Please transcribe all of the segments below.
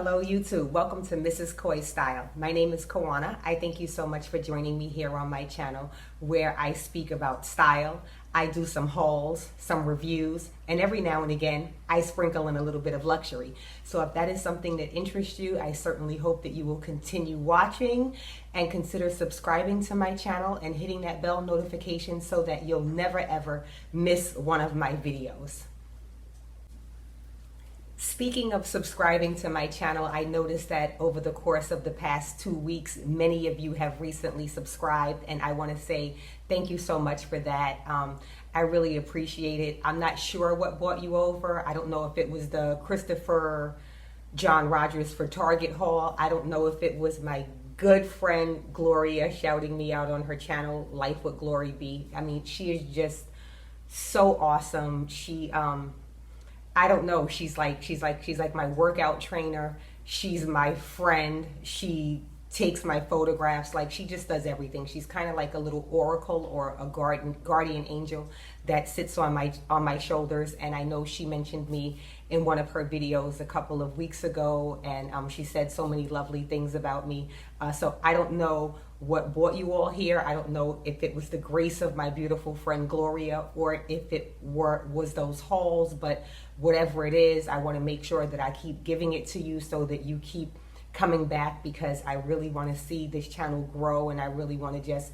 Hello YouTube, welcome to Mrs. Coy Style. My name is Kawana. I thank you so much for joining me here on my channel where I speak about style. I do some hauls, some reviews, and every now and again I sprinkle in a little bit of luxury. So if that is something that interests you, I certainly hope that you will continue watching and consider subscribing to my channel and hitting that bell notification so that you'll never ever miss one of my videos. Speaking of subscribing to my channel, I noticed that over the course of the past 2 weeks, many of you have recently subscribed, and I want to say thank you so much for that. I really appreciate it. I'm not sure what brought you over. I don't know if it was the Christopher John Rogers for Target haul. I don't know if it was my good friend Gloria shouting me out on her channel, Life with Glory B. I mean, she is just so awesome. I don't know. She's like my workout trainer. She's my friend. She takes my photographs. Like, she just does everything. She's kind of like a little oracle or a guardian angel that sits on my shoulders. And I know she mentioned me in one of her videos a couple of weeks ago, and she said so many lovely things about me. So I don't know what brought you all here. I don't know if it was the grace of my beautiful friend Gloria or if it was those hauls, but whatever it is, I want to make sure that I keep giving it to you so that you keep coming back, because I really want to see this channel grow, and I really want to just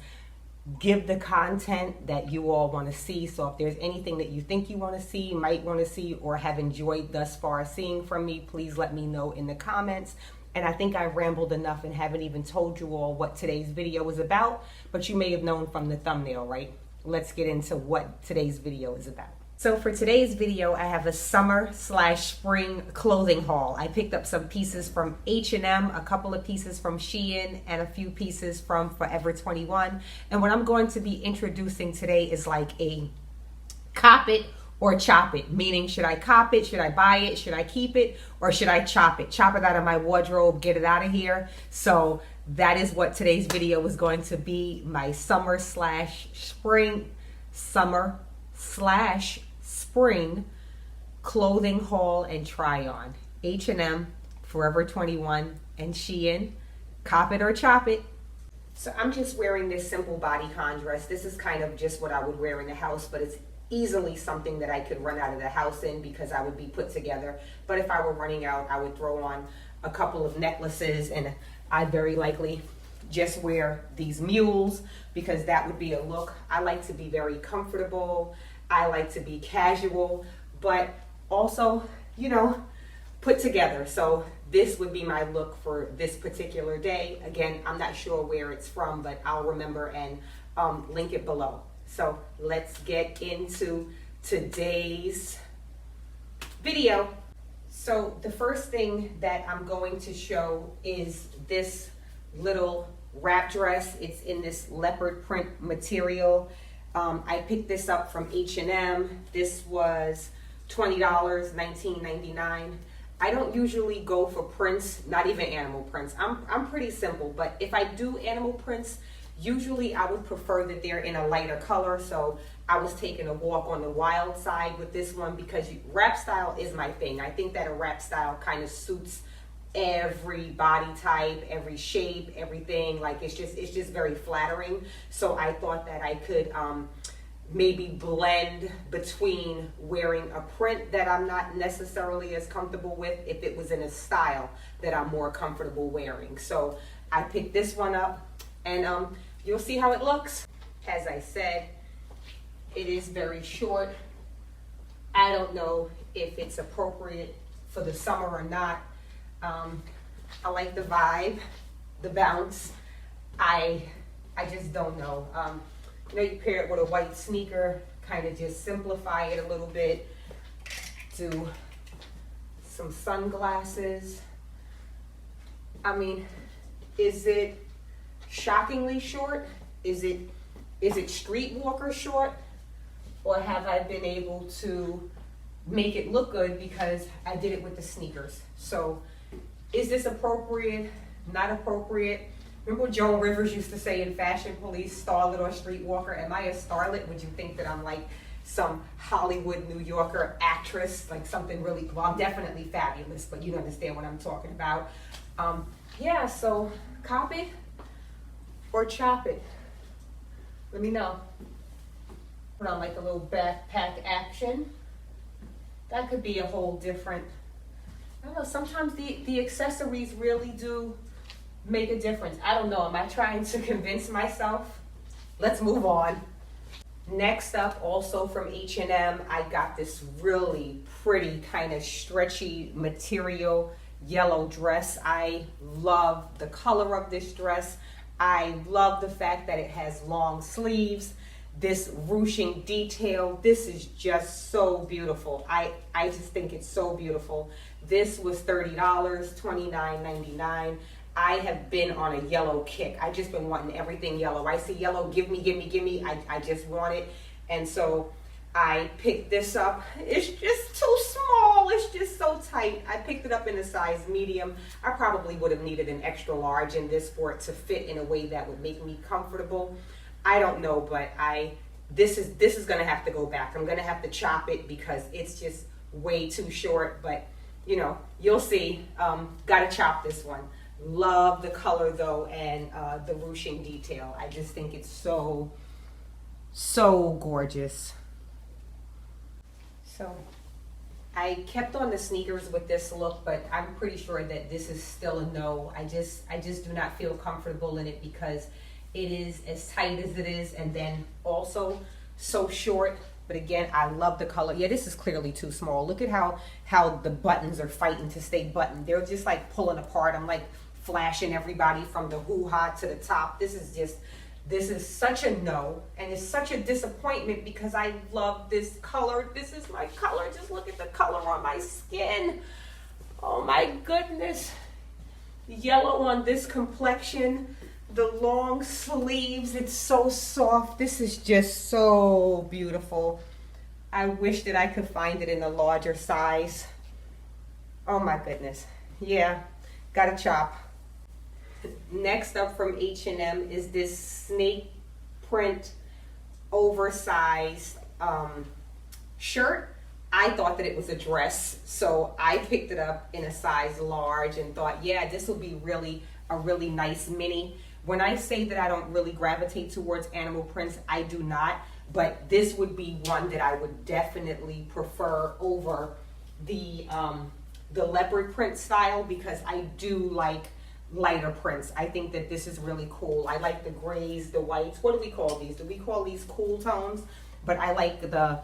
give the content that you all want to see. So if there's anything that you think you want to see, might want to see, or have enjoyed thus far seeing from me, please let me know in the comments. And I think I've rambled enough and haven't even told you all what today's video is about, but you may have known from the thumbnail, right? Let's get into what today's video is about. So for today's video, I have a summer/spring clothing haul. I picked up some pieces from H&M, a couple of pieces from SHEIN, and a few pieces from Forever 21. And what I'm going to be introducing today is like a cop it or chop it, meaning should I cop it, should I buy it, should I keep it, or should I chop it out of my wardrobe, get it out of here. So that is what today's video is going to be, my summer/spring clothing haul and try on. H&M, Forever 21, and SHEIN. Cop it or chop it. So I'm just wearing this simple bodycon dress. This is kind of just what I would wear in the house, but it's easily something that I could run out of the house in because I would be put together. But if I were running out, I would throw on a couple of necklaces, and I'd very likely just wear these mules because that would be a look. I like to be very comfortable. I like to be casual, but also, you know, put together. So this would be my look for this particular day. Again, I'm not sure where it's from, but I'll remember and link it below. So let's get into today's video. So the first thing that I'm going to show is this little wrap dress. It's in this leopard print material. I picked this up from H&M. This was $20, $19.99. I don't usually go for prints, not even animal prints. I'm pretty simple, but if I do animal prints, usually I would prefer that they're in a lighter color. So I was taking a walk on the wild side with this one because wrap style is my thing. I think that a wrap style kind of suits every body type, every shape, everything. Like, it's just very flattering. So I thought that I could maybe blend between wearing a print that I'm not necessarily as comfortable with if it was in a style that I'm more comfortable wearing. So I picked this one up, and you'll see how it looks. As I said, it is very short. I don't know if it's appropriate for the summer or not. I like the vibe, the bounce. I just don't know. You know, you pair it with a white sneaker, kind of just simplify it a little bit. Do some sunglasses. I mean, is it shockingly short? Is it streetwalker short? Or have I been able to make it look good because I did it with the sneakers? So is this appropriate? Not appropriate? Remember what Joan Rivers used to say in Fashion Police, starlet or streetwalker? Am I a starlet? Would you think that I'm like some Hollywood New Yorker actress, like something really, well, I'm definitely fabulous, but you understand what I'm talking about. Yeah, so cop it or chop it. Let me know. Put on like a little backpack action. That could be a whole different, I don't know, sometimes the accessories really do make a difference. I don't know, am I trying to convince myself? Let's move on. Next up, also from H&M, I got this really pretty kind of stretchy material yellow dress. I love the color of this dress. I love the fact that it has long sleeves, this ruching detail. This is just so beautiful. I just think it's so beautiful. This was $30, $29.99. I have been on a yellow kick. I just been wanting everything yellow. I see yellow, give me, give me, give me. I just want it. And so I picked this up. It's just too small. It's just so tight. I picked it up in a size medium. I probably would have needed an extra large in this for it to fit in a way that would make me comfortable. I don't know, but this is gonna have to go back. I'm gonna have to chop it because it's just way too short, but you know, you'll see. Gotta chop this one. Love the color though, and the ruching detail. I just think it's so gorgeous. So I kept on the sneakers with this look, but I'm pretty sure that this is still a no. I just do not feel comfortable in it because it is as tight as it is, and then also so short. But again, I love the color. Yeah, this is clearly too small. Look at how the buttons are fighting to stay buttoned. They're just like pulling apart. I'm like flashing everybody from the hoo-ha to the top. This is such a no, and it's such a disappointment because I love this color. This is my color. Just look at the color on my skin. Oh my goodness. Yellow on this complexion. The long sleeves, it's so soft. This is just so beautiful. I wish that I could find it in a larger size. Oh my goodness. Yeah, gotta chop. Next up from H&M is this snake print oversized shirt. I thought that it was a dress, so I picked it up in a size large and thought, yeah, this will be a really nice mini. When I say that I don't really gravitate towards animal prints, I do not, but this would be one that I would definitely prefer over the leopard print style because I do like lighter prints. I think that this is really cool. I like the grays, the whites. What do we call these? Do we call these cool tones? But I like the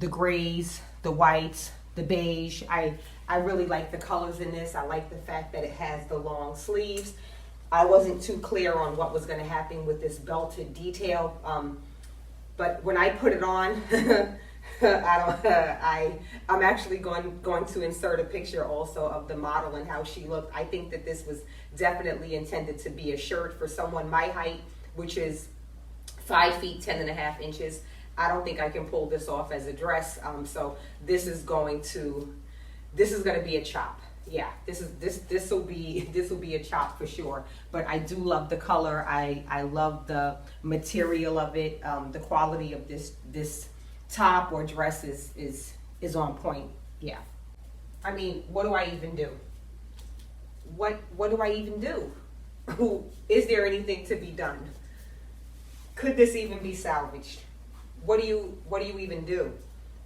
grays, the whites, the beige. I really like the colors in this. I like the fact that it has the long sleeves. I wasn't too clear on what was going to happen with this belted detail, but when I put it on, I'm actually going to insert a picture also of the model and how she looked. I think that this was definitely intended to be a shirt for someone my height, which is 5 feet 10.5 inches. I don't think I can pull this off as a dress, so this is going to be a chop. Yeah, this will be a chop for sure. But I do love the color. I love the material of it. The quality of this top or dress is on point. Yeah. I mean, what do I even do? What do I even do? Is there anything to be done? Could this even be salvaged? What do you even do?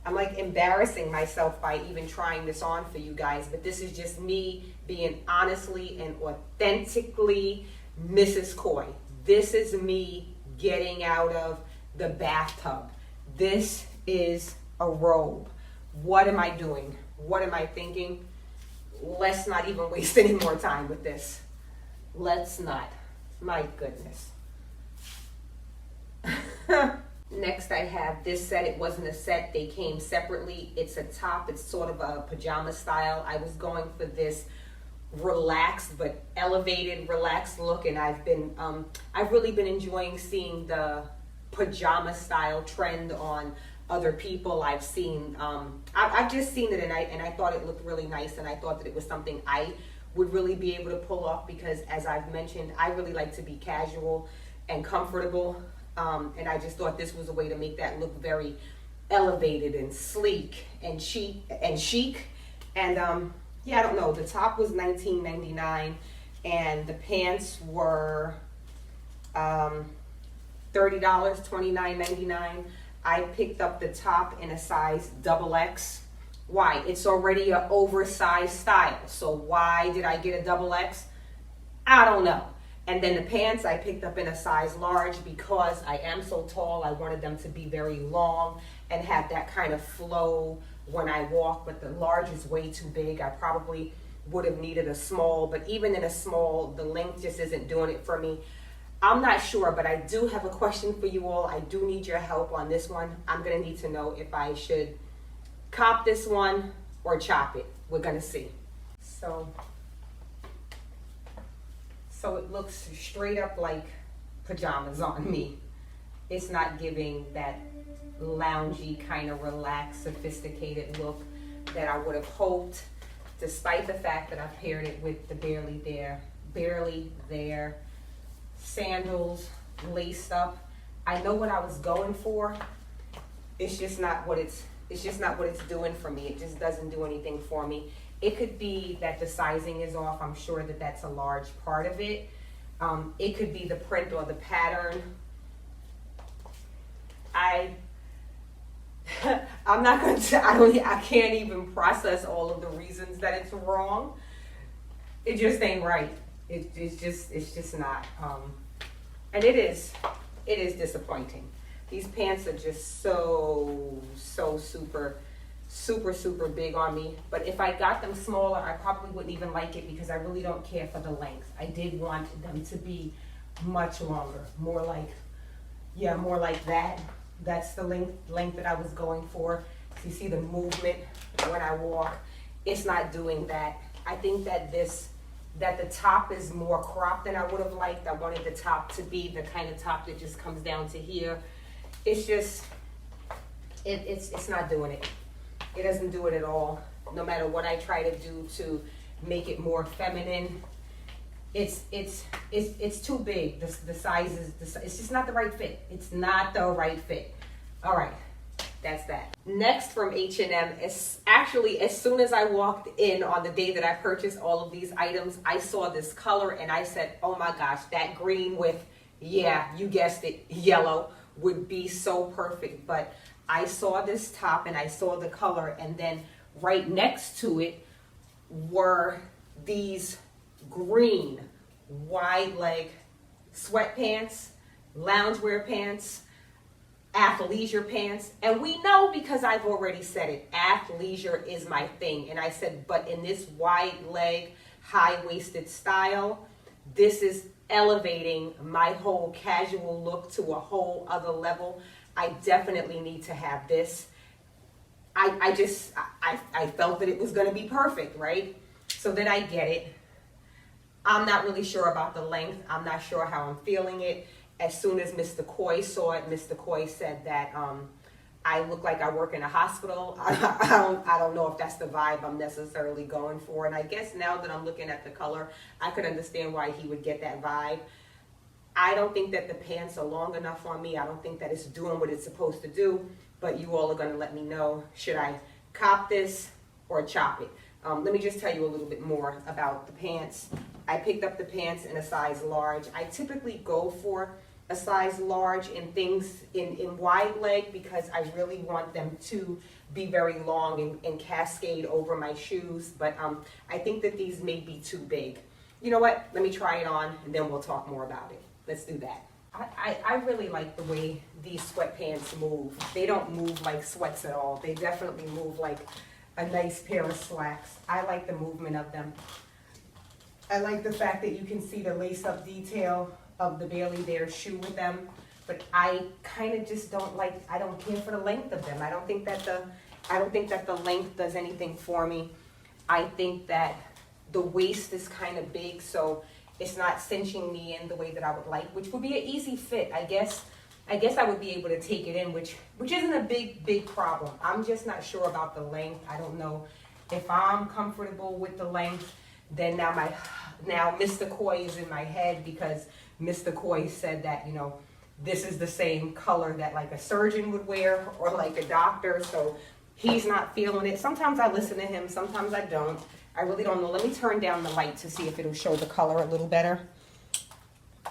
I'm like embarrassing myself by even trying this on for you guys, but this is just me being honestly and authentically Mrs. Coy. This is me getting out of the bathtub. This is a robe. What am I doing? What am I thinking? Let's not even waste any more time with this. Let's not. My goodness. Next I have this set. It wasn't a set, they came separately. It's a top, it's sort of a pajama style. I was going for this relaxed but elevated relaxed look, and I've really been enjoying seeing the pajama style trend on other people. I've just seen it, and I thought it looked really nice, and I thought that it was something I would really be able to pull off because, as I've mentioned, I really like to be casual and comfortable. And I just thought this was a way to make that look very elevated and sleek and chic and yeah, I don't know, the top was $19.99 and the pants were $30, $29.99. I picked up the top in a size XX. Why? It's already an oversized style, so why did I get a XX? I don't know. And then the pants I picked up in a size large because I am so tall. I wanted them to be very long and have that kind of flow when I walk, but the large is way too big. I probably would have needed a small, but even in a small, the length just isn't doing it for me. I'm not sure, but I do have a question for you all. I do need your help on this one. I'm gonna need to know if I should cop this one or chop it. We're gonna see. So it looks straight up like pajamas on me. It's not giving that loungy, kind of relaxed, sophisticated look that I would have hoped, despite the fact that I paired it with the barely there sandals laced up. I know what I was going for. It's just not what it's doing for me. It just doesn't do anything for me. It could be that the sizing is off. I'm sure that that's a large part of it. It could be the print or the pattern. I'm not going to, I can't even process all of the reasons that it's wrong. It just ain't right. It's just not. And it is disappointing. These pants are just so super big on me. But if I got them smaller, I probably wouldn't even like it because I really don't care for the length. I did want them to be much longer, more like that. That's the length that I was going for. So you see the movement when I walk. It's not doing that. I think that the top is more cropped than I would have liked. I wanted the top to be the kind of top that just comes down to here. It's just, it's not doing it. It doesn't do it at all. No matter what I try to do to make it more feminine, it's too big. The size is, it's just not the right fit. It's not the right fit. All right, that's that. Next from H&M, actually as soon as I walked in on the day that I purchased all of these items, I saw this color and I said, oh my gosh, that green with, yeah, you guessed it, yellow would be so perfect. But I saw this top and I saw the color, and then right next to it were these green wide leg sweatpants, loungewear pants, athleisure pants. And we know, because I've already said it, athleisure is my thing. And I said, but in this wide leg, high-waisted style, this is elevating my whole casual look to a whole other level. I definitely need to have this. I felt that it was going to be perfect, right? So then I get it. I'm not really sure about the length. I'm not sure how I'm feeling it. As soon as Mr. Coy saw it, Mr. Coy said that I look like I work in a hospital. I don't know if that's the vibe I'm necessarily going for. And I guess now that I'm looking at the color, I could understand why he would get that vibe. I don't think that the pants are long enough on me. I don't think that it's doing what it's supposed to do. But you all are going to let me know, should I cop this or chop it? Let me just tell you a little bit more about the pants. I picked up the pants in a size large. I typically go for a size large in things in wide leg because I really want them to be very long and cascade over my shoes. But I think that these may be too big. You know what? Let me try it on and then we'll talk more about it. Let's do that. I really like the way these sweatpants move. They don't move like sweats at all. They definitely move like a nice pair of slacks. I like the movement of them. I like the fact that you can see the lace-up detail of the barely there shoe with them, but I kind of just don't care for the length of them. I don't think that the length does anything for me. I think that the waist is kind of big, so it's not cinching me in the way that I would like, which would be an easy fit. I guess I would be able to take it in, which isn't a big problem. I'm just not sure about the length. I don't know if I'm comfortable with the length. Then now Mr. Coy is in my head because Mr. Coy said that, you know, this is the same color that like a surgeon would wear or like a doctor. So he's not feeling it. Sometimes I listen to him, sometimes I don't. I really don't know. Let me turn down the light to see if it'll show the color a little better.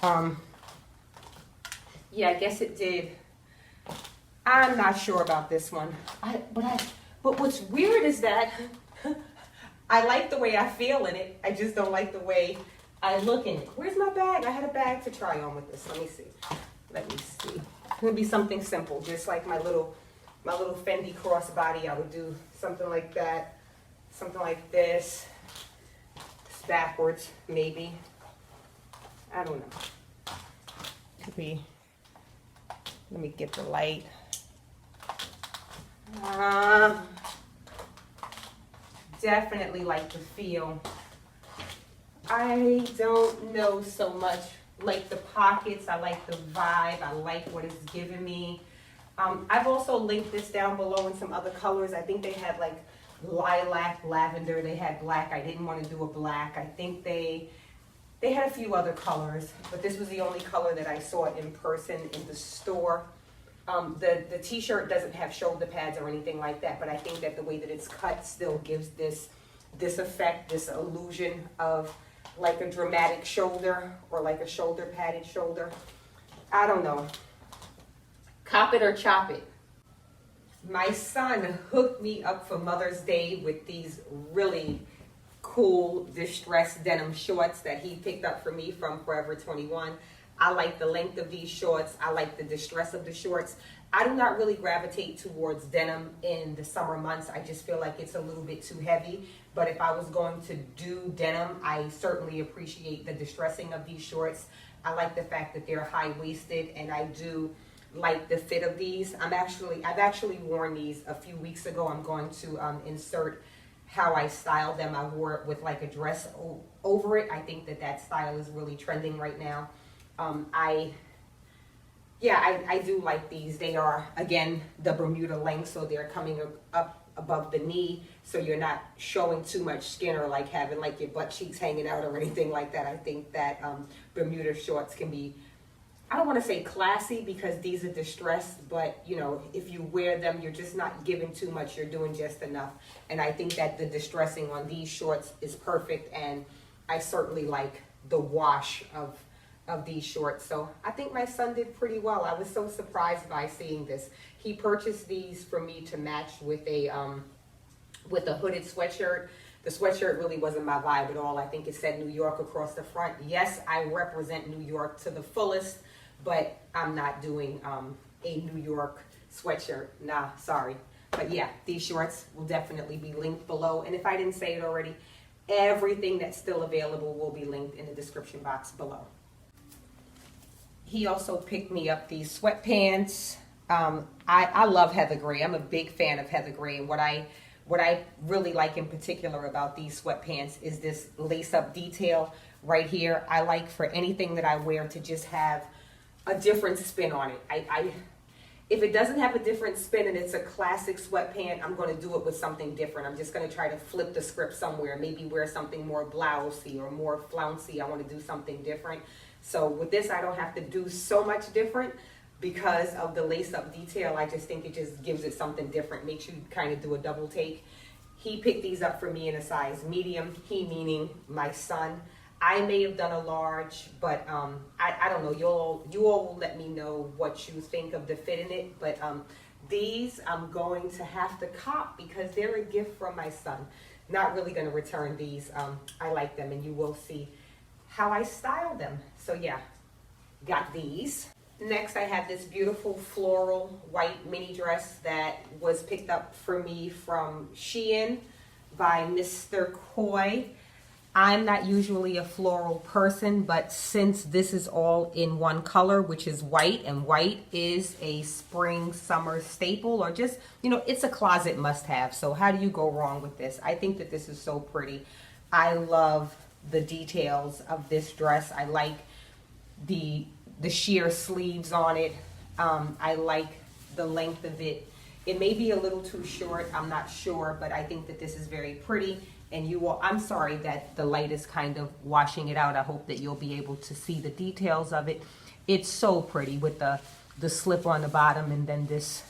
Yeah, I guess it did. I'm not sure about this one. But what's weird is that I like the way I feel in it. I just don't like the way I look in it. Where's my bag? I had a bag to try on with this. Let me see. It would be something simple, just like my little Fendi crossbody. I would do something like that, something like this. It's backwards, maybe. I don't know. Could be. Let me get the light. Definitely like the feel. I don't know so much. Like the pockets, I like the vibe, I like what it's giving me. I've also linked this down below in some other colors. I think they had like lilac, lavender, they had black. I didn't want to do a black. I think they had a few other colors, but this was the only color that I saw in person in the store. The t-shirt doesn't have shoulder pads or anything like that, but I think that the way that it's cut still gives this effect, this illusion of like a dramatic shoulder or like a shoulder padded shoulder. I don't know. Cop it or chop it. My son hooked me up for Mother's Day with these really cool distressed denim shorts that he picked up for me from Forever 21. I like the length of these shorts. I like the distress of the shorts. I do not really gravitate towards denim in the summer months. I just feel like it's a little bit too heavy. But if I was going to do denim, I certainly appreciate the distressing of these shorts. I like the fact that they're high-waisted, and I do like the fit of these. I've actually worn these a few weeks ago. I'm going to insert how I styled them. I wore it with like a dress over it. I think that style is really trending right now. I do like these. They are, again, the Bermuda length, so they're coming up above the knee, so you're not showing too much skin or like having like your butt cheeks hanging out or anything like that. I think that Bermuda shorts can be, I don't want to say classy because these are distressed, but you know, if you wear them, you're just not giving too much, you're doing just enough. And I think that the distressing on these shorts is perfect, and I certainly like the wash of these shorts. So I think my son did pretty well. I was so surprised by seeing this. He purchased these for me to match with a hooded sweatshirt. The sweatshirt really wasn't my vibe at all. I think it said New York across the front. Yes, I represent New York to the fullest, but I'm not doing a New York sweatshirt. Nah, sorry. But yeah, these shorts will definitely be linked below. And if I didn't say it already, everything that's still available will be linked in the description box below. He also picked me up these sweatpants. I love heather gray. I'm a big fan of heather gray. And what I really like in particular about these sweatpants is this lace-up detail right here. I like for anything that I wear to just have a different spin on it. If it doesn't have a different spin and it's a classic sweatpant, I'm going to do it with something different. I'm just going to try to flip the script somewhere, maybe wear something more blousey or more flouncy. I want to do something different. So with this, I don't have to do so much different because of the lace-up detail. I just think it just gives it something different, makes you kind of do a double take. He picked these up for me in a size medium, he meaning my son. I may have done a large, but I don't know. You all will let me know what you think of the fit in it. But these I'm going to have to cop because they're a gift from my son. Not really going to return these. I like them, and you will see how I style them. So yeah, got these. Next, I have this beautiful floral white mini dress that was picked up for me from SHEIN by Mr. Coy. I'm not usually a floral person, but since this is all in one color, which is white, and white is a spring summer staple, or just, you know, it's a closet must-have. So how do you go wrong with this? I think that this is so pretty. I love the details of this dress. I like the sheer sleeves on it. I like the length of it. It may be a little too short, I'm not sure, but I think that this is very pretty. And you will, I'm sorry that the light is kind of washing it out. I hope that you'll be able to see the details of it. It's so pretty with the slip on the bottom and then this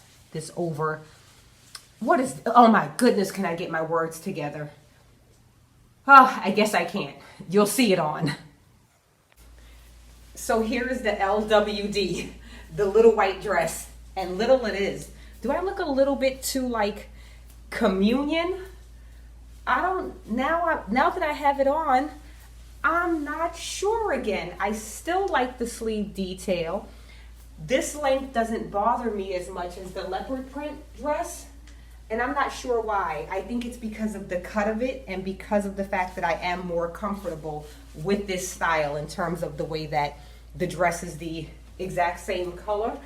over. What is, oh my goodness, can I get my words together? Oh, I guess I can't. You'll see it on. So here is the LWD, the little white dress, and little it is. Do I look a little bit too like communion? I don't, now that I have it on, I'm not sure again. I still like the sleeve detail. This length doesn't bother me as much as the leopard print dress, and I'm not sure why. I think it's because of the cut of it and because of the fact that I am more comfortable with this style in terms of the way that the dress is the exact same color.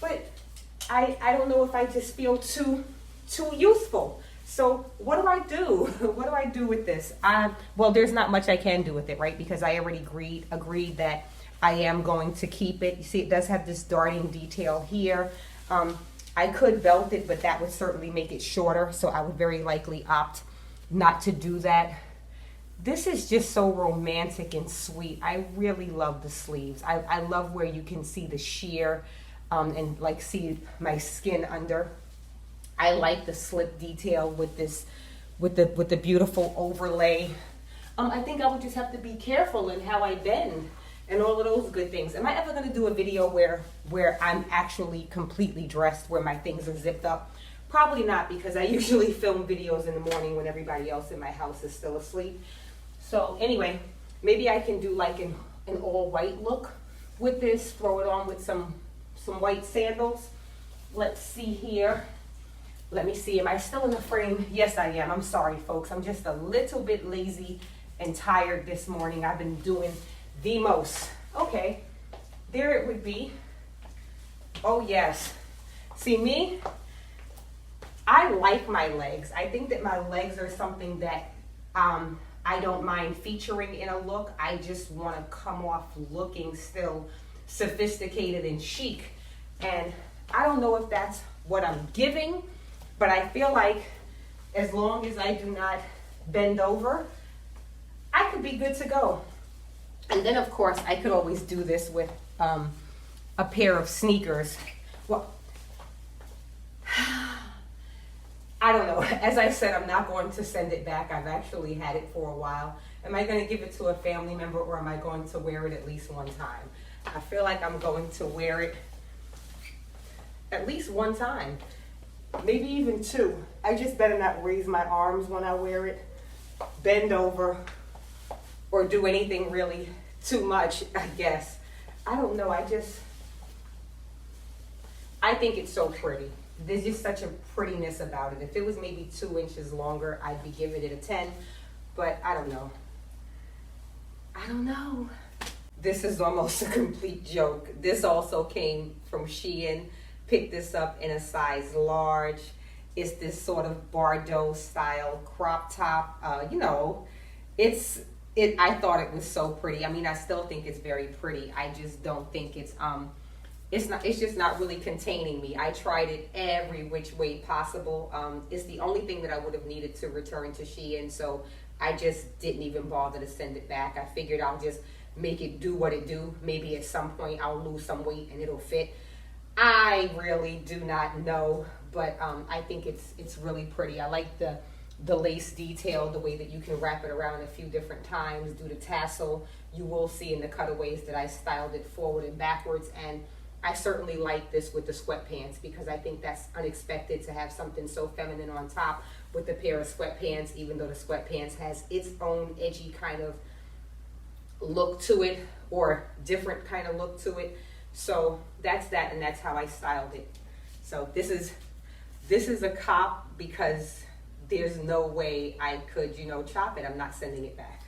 But I don't know if I just feel too youthful. So what do I do? What do I do with this? Well, there's not much I can do with it, right? Because I already agreed that I am going to keep it. You see, it does have this darting detail here. I could belt it, but that would certainly make it shorter. So I would very likely opt not to do that. This is just so romantic and sweet. I really love the sleeves. I love where you can see the sheer and like see my skin under. I like the slip detail with this, with the beautiful overlay. I think I would just have to be careful in how I bend and all of those good things. Am I ever going to do a video where I'm actually completely dressed, where my things are zipped up? Probably not, because I usually film videos in the morning when everybody else in my house is still asleep. So anyway, maybe I can do like an all white look with this, throw it on with some white sandals. Let's see here. Let me see, am I still in the frame? Yes, I am. I'm sorry, folks. I'm just a little bit lazy and tired this morning. I've been doing the most. Okay, there it would be. Oh, yes. See me? I like my legs. I think that my legs are something that I don't mind featuring in a look. I just want to come off looking still sophisticated and chic. And I don't know if that's what I'm giving, but I feel like as long as I do not bend over, I could be good to go. And then of course I could always do this with a pair of sneakers. Well, I don't know. As I said, I'm not going to send it back. I've actually had it for a while. Am I going to give it to a family member, or am I going to wear it at least one time? I feel like I'm going to wear it at least one time. Maybe even two. I just better not raise my arms when I wear it, bend over, or do anything really too much, I guess. I don't know. I think it's so pretty. There's just such a prettiness about it. If it was maybe 2 inches longer, I'd be giving it a 10, but I don't know. I don't know. This is almost a complete joke. This also came from SHEIN. Picked this up in a size large. It's this sort of Bordeaux style crop top. You know, I thought it was so pretty. I mean, I still think it's very pretty. I just don't think it's just not really containing me. I tried it every which way possible. It's the only thing that I would have needed to return to SHEIN, so I just didn't even bother to send it back. I figured I'll just make it do what it do. Maybe at some point I'll lose some weight and it'll fit. I really do not know, but I think it's really pretty. I like the lace detail, the way that you can wrap it around a few different times, do the tassel. You will see in the cutaways that I styled it forward and backwards, and I certainly like this with the sweatpants because I think that's unexpected to have something so feminine on top with a pair of sweatpants, even though the sweatpants has its own edgy kind of look to it, or different kind of look to it. So that's that, and that's how I styled it. So this is a cop because there's no way I could, chop it. I'm not sending it back.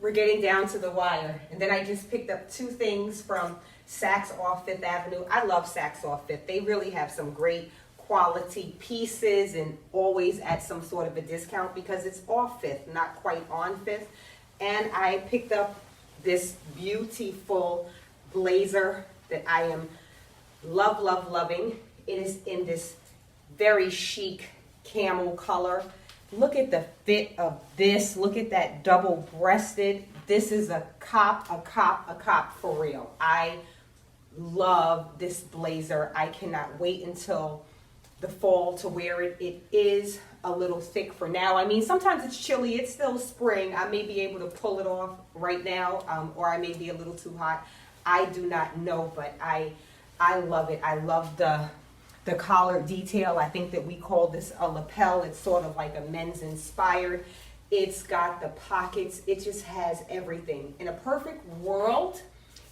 We're getting down to the wire. And then I just picked up 2 things from Saks off Fifth Avenue. I love Saks off Fifth. They really have some great quality pieces and always at some sort of a discount because it's off Fifth, not quite on Fifth. And I picked up this beautiful blazer that I am loving. It is in this very chic camel color. Look at the fit of this. Look at that double-breasted. This is a cop for real. I love this blazer. I cannot wait until the fall to wear it. It is a little thick for now. I mean, sometimes it's chilly. It's still spring. I may be able to pull it off right now, or I may be a little too hot. I do not know, but I love it. I love the collar detail. I think that we call this a lapel. It's sort of like a men's inspired. It's got the pockets. It just has everything. In a perfect world,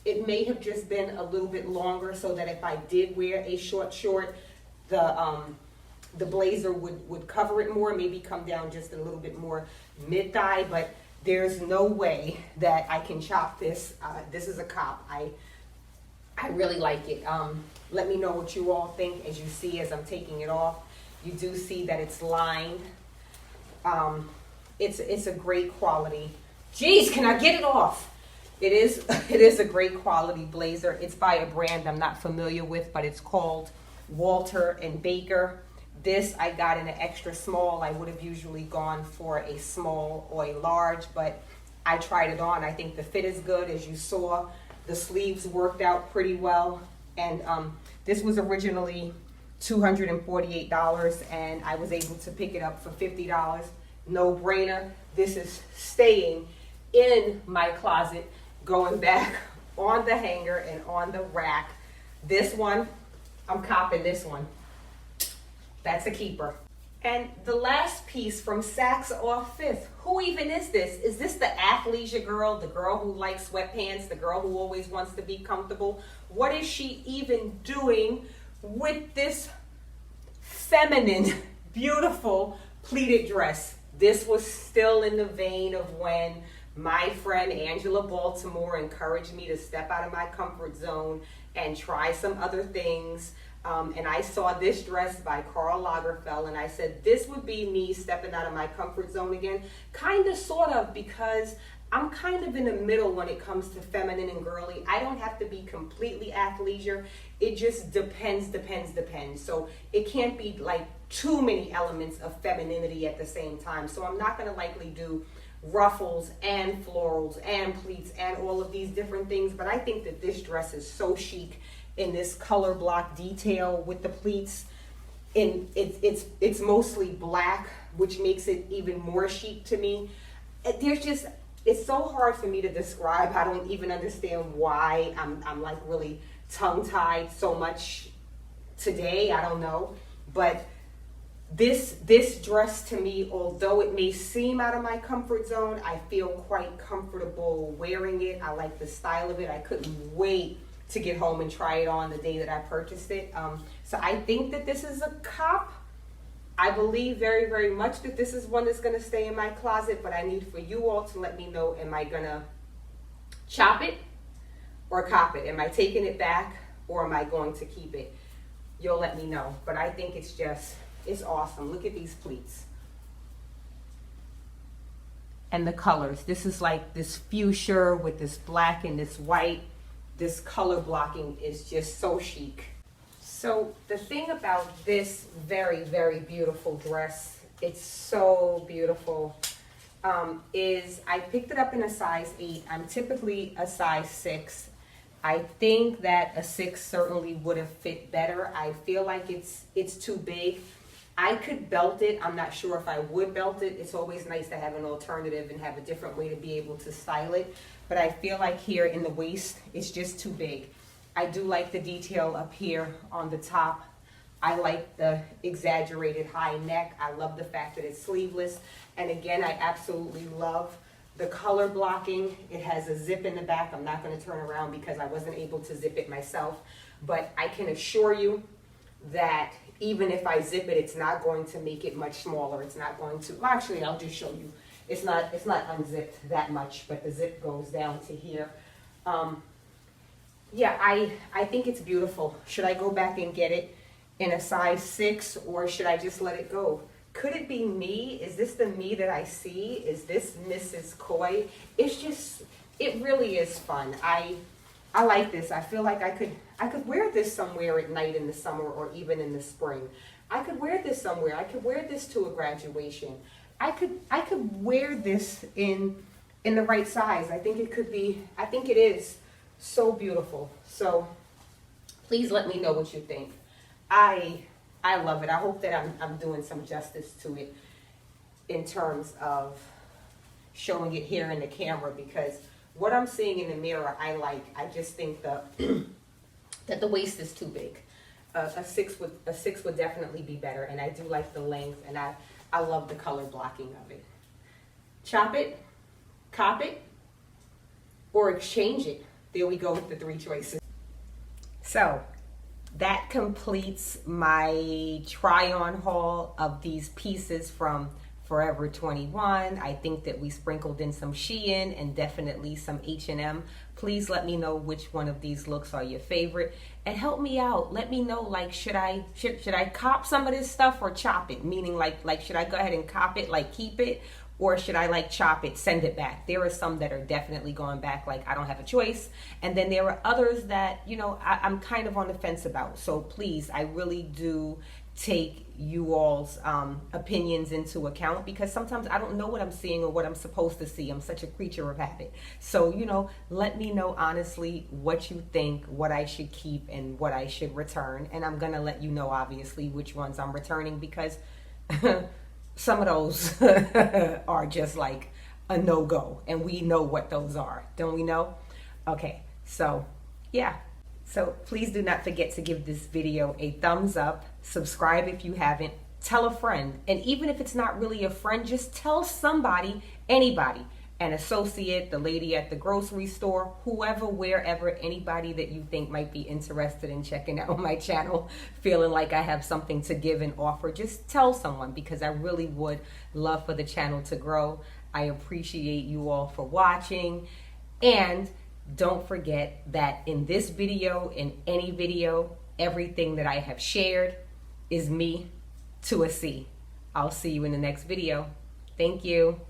it may have just been a little bit longer so that if I did wear a short, the blazer would cover it more, maybe come down just a little bit more mid-thigh, but there's no way that I can chop this. This is a cop. I really like it. Let me know what you all think as you see as I'm taking it off. You do see that it's lined. It's a great quality. Geez, can I get it off? It is a great quality blazer. It's by a brand I'm not familiar with, but it's called Walter & Baker. This I got in an extra small. I would have usually gone for a small or a large, but I tried it on. I think the fit is good. As you saw, the sleeves worked out pretty well. And this was originally $248, and I was able to pick it up for $50. No brainer. This is staying in my closet, going back on the hanger and on the rack. This one, I'm copping this one. That's a keeper. And the last piece from Saks off Fifth. Who even is this? Is this the athleisure girl, the girl who likes sweatpants, the girl who always wants to be comfortable? What is she even doing with this feminine, beautiful pleated dress? This was still in the vein of when my friend Angela Baltimore encouraged me to step out of my comfort zone and try some other things. And I saw this dress by Karl Lagerfeld, and I said, this would be me stepping out of my comfort zone again. Kind of, sort of, because I'm kind of in the middle when it comes to feminine and girly. I don't have to be completely athleisure. It just depends. So it can't be like too many elements of femininity at the same time. So I'm not going to likely do ruffles and florals and pleats and all of these different things. But I think that this dress is so chic in this color block detail with the pleats. And it's mostly black, which makes it even more chic to me. It's so hard for me to describe. I don't even understand why I'm like really tongue-tied so much today. I don't know. But this dress to me, although it may seem out of my comfort zone, I feel quite comfortable wearing it. I like the style of it. I couldn't wait to get home and try it on the day that I purchased it. So I think that this is a cop. I believe very, very much that this is one that's gonna stay in my closet, but I need for you all to let me know, am I gonna chop it or cop it? Am I taking it back or am I going to keep it? You'll let me know, but I think it's awesome. Look at these pleats. And the colors. This is like this fuchsia with this black and this white. This color blocking is just so chic. So the thing about this very, very beautiful dress, it's so beautiful, is I picked it up in a size 8. I'm typically a size 6. I think that a 6 certainly would have fit better. I feel like it's too big. I could belt it. I'm not sure if I would belt it. It's always nice to have an alternative and have a different way to be able to style it. But I feel like here in the waist, it's just too big. I do like the detail up here on the top. I like the exaggerated high neck. I love the fact that it's sleeveless. And again, I absolutely love the color blocking. It has a zip in the back. I'm not going to turn around because I wasn't able to zip it myself. But I can assure you that even if I zip it, it's not going to make it much smaller. It's not going to, well, actually, I'll just show you. It's not unzipped that much, but the zip goes down to here. Yeah, I think it's beautiful. Should I go back and get it in a size 6 or should I just let it go? Could it be me? Is this the me that I see? Is this Mrs. Coy? It really is fun. I like this. I feel like I could wear this somewhere at night in the summer or even in the spring. I could wear this somewhere. I could wear this to a graduation. I could wear this in the right size. I think it is so beautiful. So Please let me know what you think. I love it. I hope that I'm doing some justice to it in terms of showing it here in the camera, because what I'm seeing in the mirror, I like. I just think that the waist is too big. A six would definitely be better, and I do like the length, and I love the color blocking of it. Chop it, cop it, or exchange it. There we go with the 3 choices. So that completes my try-on haul of these pieces from Forever 21. I think that we sprinkled in some SHEIN and definitely some H&M. Please let me know which one of these looks are your favorite, and help me out. Let me know, like, should I cop some of this stuff or chop it? Meaning like should I go ahead and cop it, like keep it, or should I like chop it, send it back? There are some that are definitely going back, like I don't have a choice. And then there are others that, you know, I'm kind of on the fence about. So please, I really do take you all's opinions into account, because sometimes I don't know what I'm seeing or what I'm supposed to see. I'm such a creature of habit. So, you know, let me know honestly what you think, what I should keep and what I should return. And I'm gonna let you know obviously which ones I'm returning, because some of those are just like a no-go, and we know what those are, don't we know? Okay, so yeah. So please do not forget to give this video a thumbs up, subscribe if you haven't, tell a friend, and even if it's not really a friend, just tell somebody, anybody, an associate, the lady at the grocery store, whoever, wherever, anybody that you think might be interested in checking out my channel, feeling like I have something to give and offer. Just tell someone, because I really would love for the channel to grow. I appreciate you all for watching, and don't forget that in this video, in any video, everything that I have shared is me to a C. I'll see you in the next video. Thank you.